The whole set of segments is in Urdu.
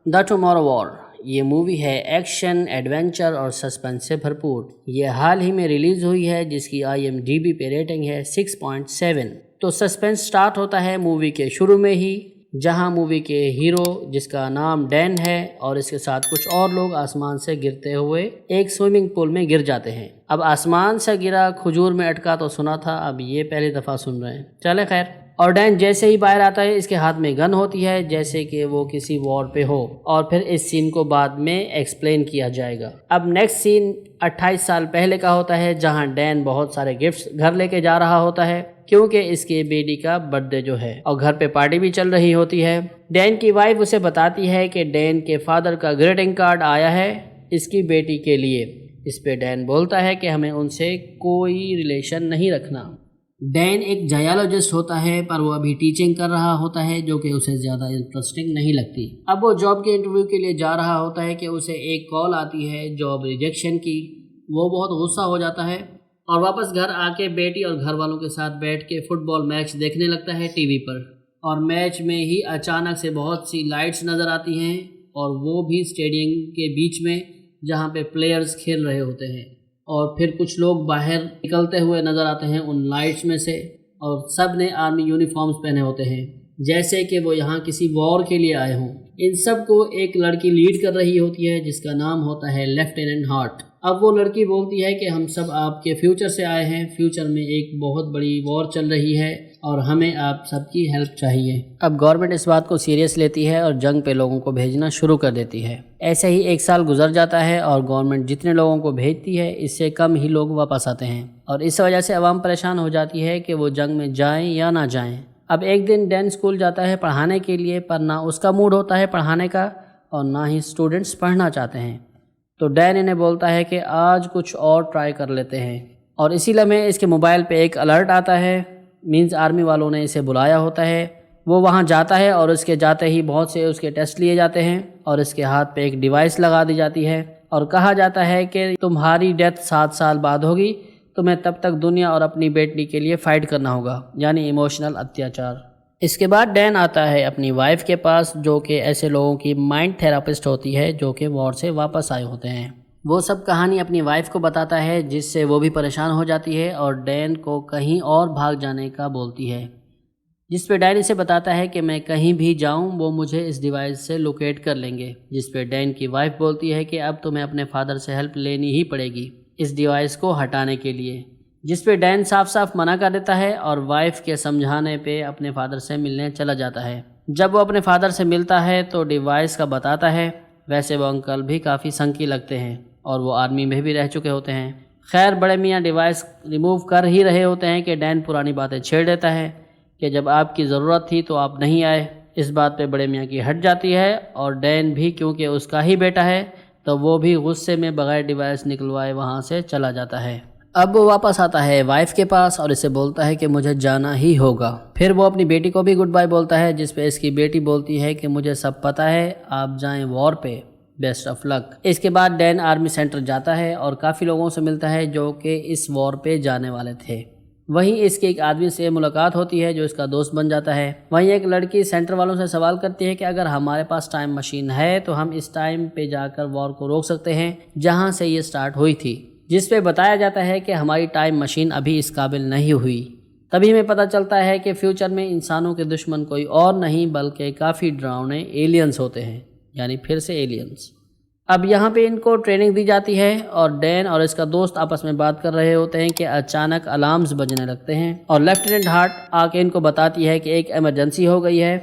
دا ٹمارو وار یہ مووی ہے ایکشن، ایڈونچر اور سسپنس سے بھرپور۔ یہ حال ہی میں ریلیز ہوئی ہے جس کی IMDb پہ ریٹنگ ہے 6.7۔ تو سسپنس سٹارٹ ہوتا ہے مووی کے شروع میں ہی، جہاں مووی کے ہیرو جس کا نام ڈین ہے اور اس کے ساتھ کچھ اور لوگ آسمان سے گرتے ہوئے ایک سوئمنگ پول میں گر جاتے ہیں۔ اب آسمان سے گرا کھجور میں اٹکا تو سنا تھا، اب یہ پہلی دفعہ سن رہے ہیں، چلے خیر۔ اور ڈین جیسے ہی باہر آتا ہے اس کے ہاتھ میں گن ہوتی ہے جیسے کہ وہ کسی وار پہ ہو، اور پھر اس سین کو بعد میں ایکسپلین کیا جائے گا۔ اب نیکسٹ سین 28 سال پہلے کا ہوتا ہے، جہاں ڈین بہت سارے گفٹس گھر لے کے جا رہا ہوتا ہے کیونکہ اس کے بیٹی کا برتھ ڈے جو ہے، اور گھر پہ پارٹی بھی چل رہی ہوتی ہے۔ ڈین کی وائف اسے بتاتی ہے کہ ڈین کے فادر کا گریٹنگ کارڈ آیا ہے اس کی بیٹی کے لیے۔ اس پہ ڈین بولتا ہے کہ ہمیں ان سے کوئی ریلیشن نہیں رکھنا۔ ڈین ایک جائیالوجسٹ ہوتا ہے پر وہ ابھی ٹیچنگ کر رہا ہوتا ہے جو کہ اسے زیادہ انٹرسٹنگ نہیں لگتی۔ اب وہ جاب کے انٹرویو کے لیے جا رہا ہوتا ہے کہ اسے ایک کال آتی ہے جاب ریجیکشن کی۔ وہ بہت غصہ ہو جاتا ہے اور واپس گھر آ کے بیٹی اور گھر والوں کے ساتھ بیٹھ کے فٹ بال میچ دیکھنے لگتا ہے ٹی وی پر۔ اور میچ میں ہی اچانک سے بہت سی لائٹس نظر آتی ہیں، اور وہ بھی اسٹیڈیم کے بیچ میں جہاں پہ پلیئرز کھیل رہے ہوتے ہیں، اور پھر کچھ لوگ باہر نکلتے ہوئے نظر آتے ہیں ان لائٹس میں سے، اور سب نے آرمی یونیفارمز پہنے ہوتے ہیں جیسے کہ وہ یہاں کسی وار کے لیے آئے ہوں۔ ان سب کو ایک لڑکی لیڈ کر رہی ہوتی ہے جس کا نام ہوتا ہے لیفٹیننٹ ہارٹ۔ اب وہ لڑکی بولتی ہے کہ ہم سب آپ کے فیوچر سے آئے ہیں، فیوچر میں ایک بہت بڑی وار چل رہی ہے اور ہمیں آپ سب کی ہیلپ چاہیے۔ اب گورنمنٹ اس بات کو سیریس لیتی ہے اور جنگ پہ لوگوں کو بھیجنا شروع کر دیتی ہے۔ ایسے ہی 1 سال گزر جاتا ہے اور گورنمنٹ جتنے لوگوں کو بھیجتی ہے اس سے کم ہی لوگ واپس آتے ہیں، اور اس وجہ سے عوام پریشان ہو جاتی ہے کہ وہ جنگ میں جائیں یا نہ جائیں۔ اب ایک دن ڈین اسکول جاتا ہے پڑھانے کے لیے، پر نہ اس کا موڈ ہوتا ہے پڑھانے کا اور نہ ہی اسٹوڈنٹس پڑھنا چاہتے ہیں۔ تو ڈین انہیں بولتا ہے کہ آج کچھ اور ٹرائی کر لیتے ہیں، اور اسی لمحے اس کے موبائل پہ ایک الرٹ آتا ہے، مینز آرمی والوں نے اسے بلایا ہوتا ہے۔ وہ وہاں جاتا ہے اور اس کے جاتے ہی بہت سے اس کے ٹیسٹ لیے جاتے ہیں، اور اس کے ہاتھ پہ ایک ڈیوائس لگا دی جاتی ہے اور کہا جاتا ہے کہ تمہاری ڈیتھ 7 سال بعد ہوگی، تمہیں تب تک دنیا اور اپنی بیٹی کے لیے فائٹ کرنا ہوگا، یعنی ایموشنل اتیاچار۔ اس کے بعد ڈین آتا ہے اپنی وائف کے پاس جو کہ ایسے لوگوں کی مائنڈ تھراپسٹ ہوتی ہے جو کہ وار سے واپس آئے ہوتے ہیں۔ وہ سب کہانی اپنی وائف کو بتاتا ہے جس سے وہ بھی پریشان ہو جاتی ہے اور ڈین کو کہیں اور بھاگ جانے کا بولتی ہے، جس پہ ڈین اسے بتاتا ہے کہ میں کہیں بھی جاؤں وہ مجھے اس ڈیوائس سے لوکیٹ کر لیں گے، جس پہ ڈین کی وائف بولتی ہے کہ اب تمہیں اپنے فادر سے ہیلپ لینی ہی پڑے گی اس ڈیوائس کو ہٹانے کے لیے، جس پہ ڈین صاف صاف منع کر دیتا ہے اور وائف کے سمجھانے پہ اپنے فادر سے ملنے چلا جاتا ہے۔ جب وہ اپنے فادر سے ملتا ہے تو ڈیوائس کا بتاتا ہے، ویسے وہ انکل بھی کافی سنکی لگتے ہیں اور وہ آرمی میں بھی رہ چکے ہوتے ہیں۔ خیر بڑے میاں ڈیوائس ریموو کر ہی رہے ہوتے ہیں کہ ڈین پرانی باتیں چھیڑ دیتا ہے کہ جب آپ کی ضرورت تھی تو آپ نہیں آئے۔ اس بات پہ بڑے میاں کی ہٹ جاتی ہے، اور ڈین بھی کیونکہ اس کا ہی بیٹا ہے تو وہ بھی غصے میں بغیر ڈیوائس نکلوائے وہاں سے چلا جاتا ہے۔ اب وہ واپس آتا ہے وائف کے پاس اور اسے بولتا ہے کہ مجھے جانا ہی ہوگا۔ پھر وہ اپنی بیٹی کو بھی گڈ بائی بولتا ہے، جس پہ اس کی بیٹی بولتی ہے کہ مجھے سب پتہ ہے، آپ جائیں وار پہ، بیسٹ آف لک۔ اس کے بعد ڈین آرمی سینٹر جاتا ہے اور کافی لوگوں سے ملتا ہے جو کہ اس وار پہ جانے والے تھے۔ وہیں اس کے ایک آدمی سے ملاقات ہوتی ہے جو اس کا دوست بن جاتا ہے۔ وہیں ایک لڑکی سینٹر والوں سے سوال کرتی ہے کہ اگر ہمارے پاس ٹائم مشین ہے تو ہم اس ٹائم پہ جا کر وار کو روک سکتے ہیں جہاں سے یہ سٹارٹ ہوئی تھی، جس پہ بتایا جاتا ہے کہ ہماری ٹائم مشین ابھی اس قابل نہیں ہوئی۔ تبھی ہمیں پتہ چلتا ہے کہ فیوچر میں انسانوں کے دشمن کوئی اور نہیں بلکہ کافی ڈراؤنے ایلینز ہوتے ہیں، یعنی پھر سے ایلینز۔ اب یہاں پہ ان کو ٹریننگ دی جاتی ہے اور ڈین اور اس کا دوست آپس میں بات کر رہے ہوتے ہیں کہ اچانک الارمز بجنے لگتے ہیں، اور لیفٹیننٹ ہارٹ آ کے ان کو بتاتی ہے کہ ایک ایمرجنسی ہو گئی ہے،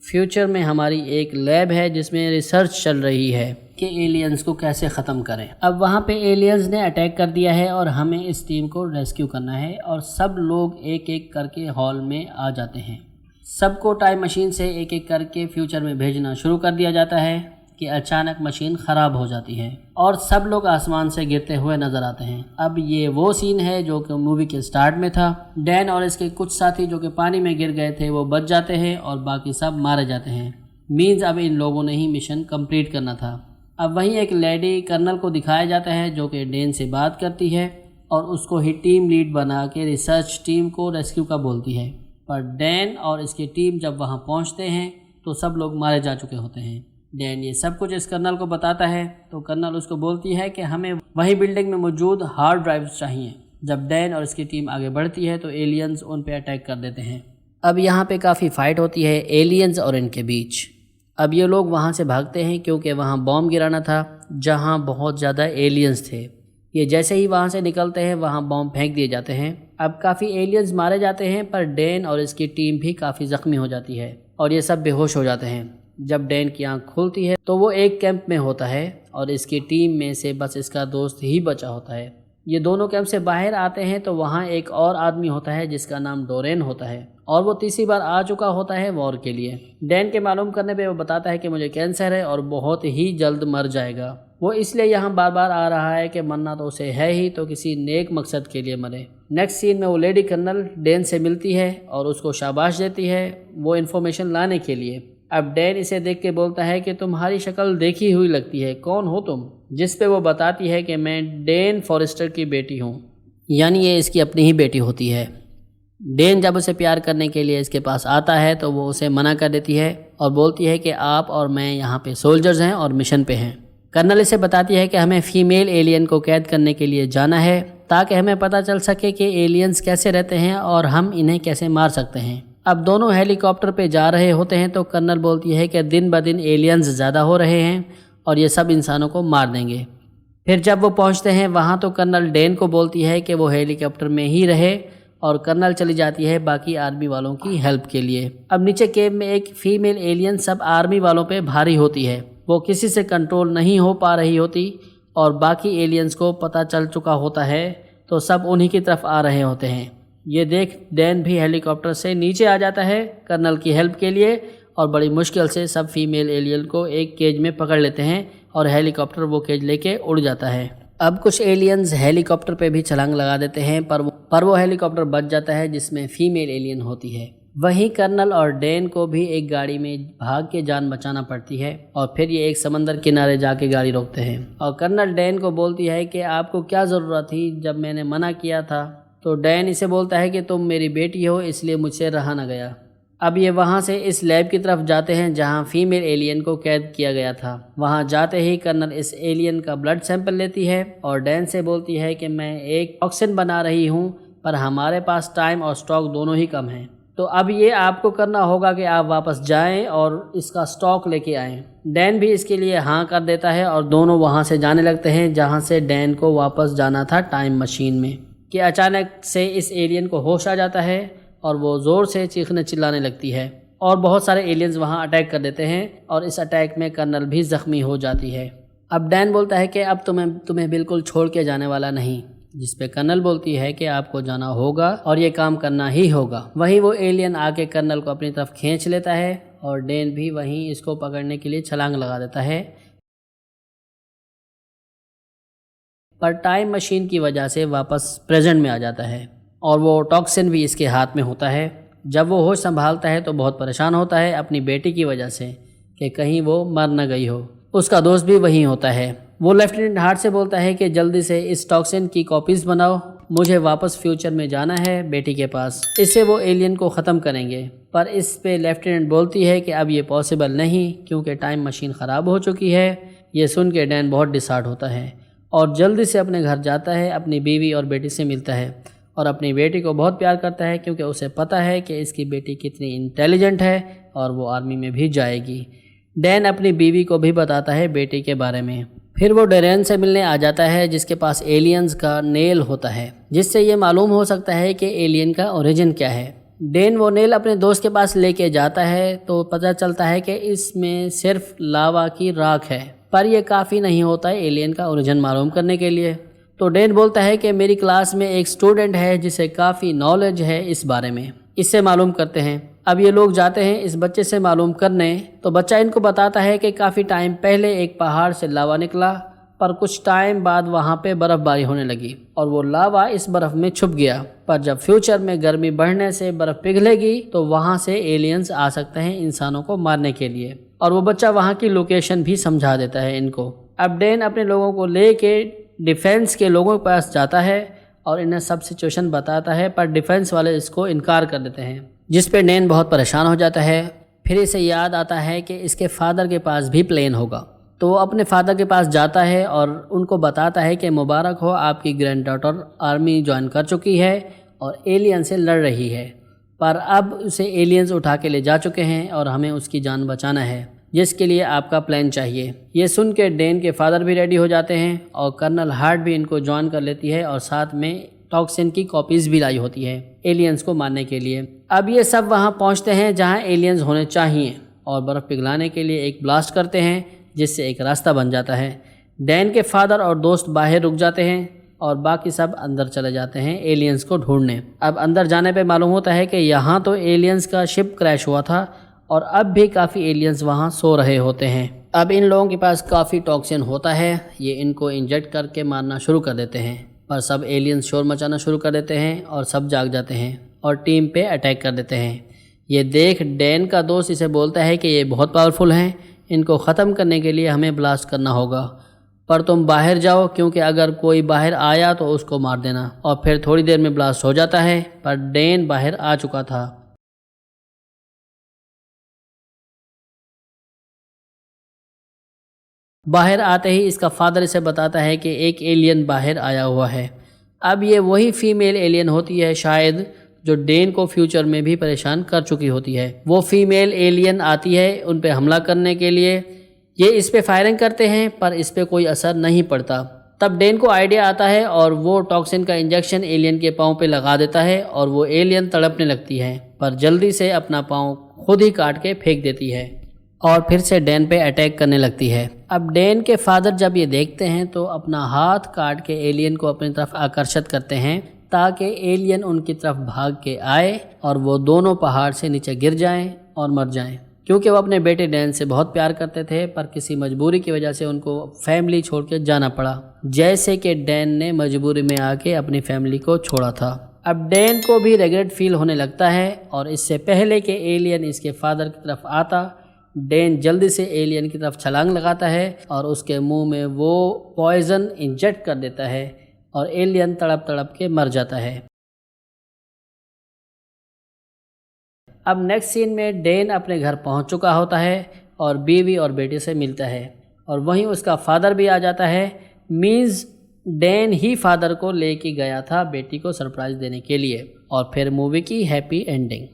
فیوچر میں ہماری ایک لیب ہے جس میں ریسرچ چل رہی ہے کہ ایلینز کو کیسے ختم کریں۔ اب وہاں پہ ایلینز نے اٹیک کر دیا ہے اور ہمیں اس ٹیم کو ریسکیو کرنا ہے، اور سب لوگ ایک ایک کر کے ہال میں آ جاتے ہیں۔ سب کو ٹائم مشین سے ایک ایک کر کے فیوچر میں بھیجنا شروع کر دیا جاتا ہے کہ اچانک مشین خراب ہو جاتی ہے اور سب لوگ آسمان سے گرتے ہوئے نظر آتے ہیں۔ اب یہ وہ سین ہے جو کہ مووی کے سٹارٹ میں تھا۔ ڈین اور اس کے کچھ ساتھی جو کہ پانی میں گر گئے تھے وہ بچ جاتے ہیں اور باقی سب مارے جاتے ہیں، مینز اب ان لوگوں نے ہی مشن کمپلیٹ کرنا تھا۔ اب وہیں ایک لیڈی کرنل کو دکھایا جاتا ہے جو کہ ڈین سے بات کرتی ہے اور اس کو ہی ٹیم لیڈ بنا کے ریسرچ ٹیم کو ریسکیو کا بولتی ہے، پر ڈین اور اس کی ٹیم جب وہاں پہنچتے ہیں تو سب لوگ مارے جا چکے ہوتے ہیں۔ ڈین یہ سب کچھ اس کرنل کو بتاتا ہے تو کرنل اس کو بولتی ہے کہ ہمیں وہی بلڈنگ میں موجود ہارڈ ڈرائیوز چاہیے۔ جب ڈین اور اس کی ٹیم آگے بڑھتی ہے تو ایلینز ان پہ اٹیک کر دیتے ہیں۔ اب یہاں پہ کافی فائٹ ہوتی ہے ایلینز اور ان کے بیچ۔ اب یہ لوگ وہاں سے بھاگتے ہیں کیونکہ وہاں بوم گرانا تھا جہاں بہت زیادہ ایلینز تھے۔ یہ جیسے ہی وہاں سے نکلتے ہیں وہاں بوم پھینک دیے جاتے ہیں۔ اب کافی ایلینز مارے جاتے ہیں پر ڈین اور اس کی ٹیم بھی کافی زخمی ہو جاتی ہے اور یہ سب بے ہوش ہو جاتے ہیں۔ جب ڈین کی آنکھ کھلتی ہے تو وہ ایک کیمپ میں ہوتا ہے اور اس کی ٹیم میں سے بس اس کا دوست ہی بچا ہوتا ہے۔ یہ دونوں کیمپ سے باہر آتے ہیں تو وہاں ایک اور آدمی ہوتا ہے جس کا نام ڈورین ہوتا ہے اور وہ تیسری بار آ چکا ہوتا ہے وار کے لیے۔ ڈین کے معلوم کرنے پہ وہ بتاتا ہے کہ مجھے کینسر ہے اور بہت ہی جلد مر جائے گا۔ وہ اس لیے یہاں بار بار آ رہا ہے کہ مرنا تو اسے ہے ہی تو کسی نیک مقصد کے لیے مرے۔ نیکسٹ سین میں وہ لیڈی کرنل ڈین سے ملتی ہے اور اس کو شاباش دیتی ہے وہ انفارمیشن لانے کے لیے۔ اب ڈین اسے دیکھ کے بولتا ہے کہ تمہاری شکل دیکھی ہوئی لگتی ہے، کون ہو تم؟ جس پہ وہ بتاتی ہے کہ میں ڈین فورسٹر کی بیٹی ہوں، یعنی یہ اس کی اپنی ہی بیٹی ہوتی ہے۔ ڈین جب اسے پیار کرنے کے لیے اس کے پاس آتا ہے تو وہ اسے منع کر دیتی ہے اور بولتی ہے کہ آپ اور میں یہاں پہ سولجرز ہیں اور مشن پہ ہیں۔ کرنل اسے بتاتی ہے کہ ہمیں فیمیل ایلین کو قید کرنے کے لیے جانا ہے تاکہ ہمیں پتہ چل سکے کہ ایلینز کیسے رہتے ہیں اور ہم انہیں کیسے مار سکتے ہیں۔ اب دونوں ہیلی کاپٹر پہ جا رہے ہوتے ہیں تو کرنل بولتی ہے کہ دن بدن ایلینز زیادہ ہو رہے ہیں اور یہ سب انسانوں کو مار دیں گے۔ پھر جب وہ پہنچتے ہیں وہاں تو کرنل ڈین کو بولتی ہے کہ وہ ہیلی کاپٹر میں ہی رہے اور کرنل چلی جاتی ہے باقی آرمی والوں کی ہیلپ کے لیے۔ اب نیچے کیب میں ایک فیمیل ایلین سب آرمی والوں پہ بھاری ہوتی ہے، وہ کسی سے کنٹرول نہیں ہو پا رہی ہوتی اور باقی ایلینز کو پتہ چل چکا ہوتا ہے تو سب انہی کی طرف آ رہے ہوتے ہیں۔ یہ دیکھ ڈین بھی ہیلی کاپٹر سے نیچے آ جاتا ہے کرنل کی ہیلپ کے لیے اور بڑی مشکل سے سب فیمیل ایلین کو ایک کیج میں پکڑ لیتے ہیں اور ہیلی کاپٹر وہ کیج لے کے اڑ جاتا ہے۔ اب کچھ ایلینز ہیلی کاپٹر پہ بھی چھلانگ لگا دیتے ہیں پر وہ ہیلی کاپٹر بچ جاتا ہے جس میں فیمیل ایلین ہوتی ہے۔ وہیں کرنل اور ڈین کو بھی ایک گاڑی میں بھاگ کے جان بچانا پڑتی ہے اور پھر یہ ایک سمندر کنارے جا کے گاڑی روکتے ہیں اور کرنل ڈین کو بولتی ہے کہ آپ کو کیا ضرورت تھی جب میں نے منع کیا تھا؟ تو ڈین اسے بولتا ہے کہ تم میری بیٹی ہو اس لیے مجھ سے رہا نہ گیا۔ اب یہ وہاں سے اس لیب کی طرف جاتے ہیں جہاں فیمیل ایلین کو قید کیا گیا تھا۔ وہاں جاتے ہی کرنل اس ایلین کا بلڈ سیمپل لیتی ہے اور ڈین سے بولتی ہے کہ میں ایک ٹاکسن بنا رہی ہوں پر ہمارے پاس ٹائم اور سٹاک دونوں ہی کم ہیں، تو اب یہ آپ کو کرنا ہوگا کہ آپ واپس جائیں اور اس کا سٹاک لے کے آئیں۔ ڈین بھی اس کے لیے ہاں کر دیتا ہے اور دونوں وہاں سے جانے لگتے ہیں جہاں سے ڈین کو واپس جانا تھا ٹائم مشین میں کہ اچانک سے اس ایلین کو ہوش آ جاتا ہے اور وہ زور سے چیخنے چلانے لگتی ہے اور بہت سارے ایلینز وہاں اٹیک کر دیتے ہیں اور اس اٹیک میں کرنل بھی زخمی ہو جاتی ہے۔ اب ڈین بولتا ہے کہ اب تمہیں بالکل چھوڑ کے جانے والا نہیں، جس پہ کرنل بولتی ہے کہ آپ کو جانا ہوگا اور یہ کام کرنا ہی ہوگا۔ وہیں وہ ایلین آ کے کرنل کو اپنی طرف کھینچ لیتا ہے اور ڈین بھی وہیں اس کو پکڑنے کے لیے چھلانگ لگا دیتا ہے، پر ٹائم مشین کی وجہ سے واپس پریزنٹ میں آ جاتا ہے اور وہ ٹاکسن بھی اس کے ہاتھ میں ہوتا ہے۔ جب وہ ہوش سنبھالتا ہے تو بہت پریشان ہوتا ہے اپنی بیٹی کی وجہ سے کہ کہیں وہ مر نہ گئی ہو۔ اس کا دوست بھی وہیں ہوتا ہے۔ وہ لیفٹیننٹ ہارٹ سے بولتا ہے کہ جلدی سے اس ٹاکسن کی کاپیز بناؤ، مجھے واپس فیوچر میں جانا ہے بیٹی کے پاس، اس سے وہ ایلین کو ختم کریں گے۔ پر اس پہ لیفٹیننٹ بولتی ہے کہ اب یہ پاسبل نہیں کیونکہ ٹائم مشین خراب ہو چکی ہے۔ یہ سن کے ڈین بہت ڈسہارٹ ہوتا ہے اور جلدی سے اپنے گھر جاتا ہے، اپنی بیوی اور بیٹی سے ملتا ہے اور اپنی بیٹی کو بہت پیار کرتا ہے کیونکہ اسے پتہ ہے کہ اس کی بیٹی کتنی انٹیلیجنٹ ہے اور وہ آرمی میں بھی جائے گی۔ ڈین اپنی بیوی کو بھی بتاتا ہے بیٹی کے بارے میں۔ پھر وہ ڈورین سے ملنے آ جاتا ہے جس کے پاس ایلینز کا نیل ہوتا ہے جس سے یہ معلوم ہو سکتا ہے کہ ایلین کا اوریجن کیا ہے۔ ڈین وہ نیل اپنے دوست کے پاس لے کے جاتا ہے تو پتہ چلتا ہے کہ اس میں صرف لاوا کی راکھ ہے، پر یہ کافی نہیں ہوتا ہے ایلین کا اوریجن معلوم کرنے کے لیے۔ تو ڈین بولتا ہے کہ میری کلاس میں ایک اسٹوڈنٹ ہے جسے کافی نالج ہے اس بارے میں، اس سے معلوم کرتے ہیں۔ اب یہ لوگ جاتے ہیں اس بچے سے معلوم کرنے تو بچہ ان کو بتاتا ہے کہ کافی ٹائم پہلے ایک پہاڑ سے لاوا نکلا پر کچھ ٹائم بعد وہاں پہ برف باری ہونے لگی اور وہ لاوا اس برف میں چھپ گیا، پر جب فیوچر میں گرمی بڑھنے سے برف پگھلے گی تو وہاں سے ایلینز آ سکتے ہیں انسانوں کو مارنے کے لیے، اور وہ بچہ وہاں کی لوکیشن بھی سمجھا دیتا ہے ان کو۔ اب ڈین اپنے لوگوں کو لے کے ڈیفینس کے لوگوں کے پاس جاتا ہے اور انہیں سب سچویشن بتاتا ہے پر ڈیفینس والے اس کو انکار کر دیتے ہیں، جس پہ ڈین بہت پریشان ہو جاتا ہے۔ پھر اسے یاد آتا ہے کہ اس کے فادر کے پاس بھی پلین ہوگا، تو وہ اپنے فادر کے پاس جاتا ہے اور ان کو بتاتا ہے کہ مبارک ہو، آپ کی گرینڈ ڈاٹر آرمی جوائن کر چکی ہے اور ایلین سے لڑ رہی ہے، پر اب اسے ایلینز اٹھا کے لے جا چکے ہیں اور ہمیں اس کی جان بچانا ہے، جس کے لیے آپ کا پلان چاہیے۔ یہ سن کے ڈین کے فادر بھی ریڈی ہو جاتے ہیں اور کرنل ہارٹ بھی ان کو جوائن کر لیتی ہے اور ساتھ میں ٹاکسن کی کاپیز بھی لائی ہوتی ہے ایلینز کو مارنے کے لیے۔ اب یہ سب وہاں پہنچتے ہیں جہاں ایلینز ہونے چاہیے اور برف پگھلانے کے لیے ایک بلاسٹ کرتے ہیں، جس سے ایک راستہ بن جاتا ہے۔ ڈین کے فادر اور دوست باہر رک جاتے ہیں اور باقی سب اندر چلے جاتے ہیں ایلینز کو ڈھونڈنے۔ اب اندر جانے پہ معلوم ہوتا ہے کہ یہاں تو ایلینز کا شپ کریش ہوا تھا اور اب بھی کافی ایلینز وہاں سو رہے ہوتے ہیں۔ اب ان لوگوں کے پاس کافی ٹاکسن ہوتا ہے، یہ ان کو انجیکٹ کر کے مارنا شروع کر دیتے ہیں، پر سب ایلینز شور مچانا شروع کر دیتے ہیں اور سب جاگ جاتے ہیں اور ٹیم پہ اٹیک کر دیتے ہیں۔ یہ دیکھ ڈین کا دوست اسے بولتا ہے کہ یہ بہت پاورفل ہیں، ان کو ختم کرنے کے لیے ہمیں بلاسٹ کرنا ہوگا، پر تم باہر جاؤ کیونکہ اگر کوئی باہر آیا تو اس کو مار دینا۔ اور پھر تھوڑی دیر میں بلاسٹ ہو جاتا ہے، پر ڈین باہر آ چکا تھا۔ باہر آتے ہی اس کا فادر اسے بتاتا ہے کہ ایک ایلین باہر آیا ہوا ہے۔ اب یہ وہی فیمیل ایلین ہوتی ہے شاید جو ڈین کو فیوچر میں بھی پریشان کر چکی ہوتی ہے۔ وہ فیمیل ایلین آتی ہے ان پہ حملہ کرنے کے لیے، یہ اس پہ فائرنگ کرتے ہیں پر اس پہ کوئی اثر نہیں پڑتا۔ تب ڈین کو آئیڈیا آتا ہے اور وہ ٹاکسن کا انجیکشن ایلین کے پاؤں پہ لگا دیتا ہے اور وہ ایلین تڑپنے لگتی ہے، پر جلدی سے اپنا پاؤں خود ہی کاٹ کے پھینک دیتی ہے اور پھر سے ڈین پہ اٹیک کرنے لگتی ہے۔ اب ڈین کے فادر جب یہ دیکھتے ہیں تو اپنا ہاتھ کاٹ کے ایلین کو اپنی طرف آکرشت کرتے ہیں تاکہ ایلین ان کی طرف بھاگ کے آئے اور وہ دونوں پہاڑ سے نیچے گر جائیں اور مر جائیں، کیونکہ وہ اپنے بیٹے ڈین سے بہت پیار کرتے تھے، پر کسی مجبوری کی وجہ سے ان کو فیملی چھوڑ کے جانا پڑا، جیسے کہ ڈین نے مجبوری میں آ کے اپنی فیملی کو چھوڑا تھا۔ اب ڈین کو بھی ریگریٹ فیل ہونے لگتا ہے اور اس سے پہلے کہ ایلین اس کے فادر کی طرف آتا، ڈین جلدی سے ایلین کی طرف چھلانگ لگاتا ہے اور اس کے منہ میں وہ پوائزن انجیکٹ کر دیتا ہے اور ایلین تڑپ تڑپ کے مر جاتا ہے۔ اب نیکسٹ سین میں ڈین اپنے گھر پہنچ چکا ہوتا ہے اور بیوی اور بیٹے سے ملتا ہے اور وہیں اس کا فادر بھی آ جاتا ہے، مینز ڈین ہی فادر کو لے کے گیا تھا بیٹی کو سرپرائز دینے کے لیے۔ اور پھر مووی کی ہیپی اینڈنگ۔